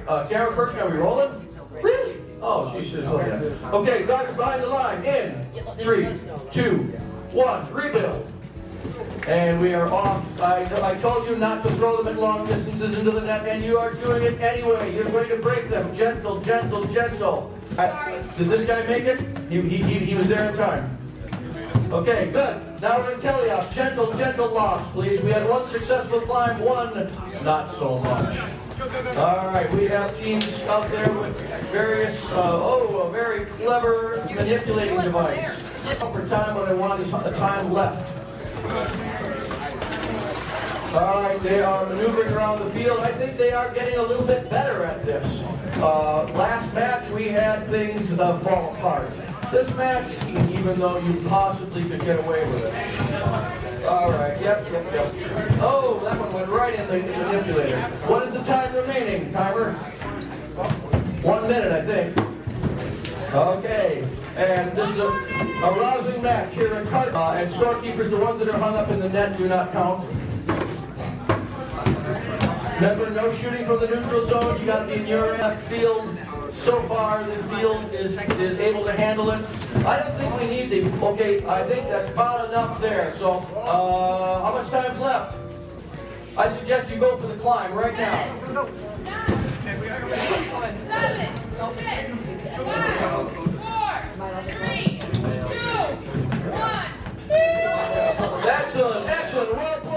camera person, are we rolling? Really? Oh, she should look at it. Okay, drivers behind the line. In 3, 2, 1. Rebuild. And we are off. I told you not to throw them at long distances into the net, and you are doing it anyway. You're going to break them. Gentle, gentle, gentle. Did this guy make it? He was there in time. Okay, good. Now we're in teleoff. Gentle, gentle lofts, please. We had one successful climb, one not so much. All right, we have teams out there with various, a very clever manipulating device. For time, what I want is a time left. All right, they are maneuvering around the field. I think they are getting a little bit better at this. Last match, we had things fall apart. This match, even though you possibly could get away with it. All right, yep. Oh, that one went right in the manipulator. What is the time remaining, timer? 1 minute, I think. Okay, and this is a rousing match here at Cart. And scorekeepers, the ones that are hung up in the net do not count. Remember, no shooting from the neutral zone. You got to be in your field. So far, the field is able to handle it. I don't think we need the. Okay, I think that's about enough there. So, how much time's left? I suggest you go for the climb right now. 7, 6, 5, 4, 3, 2, 1. Excellent, excellent. Well played.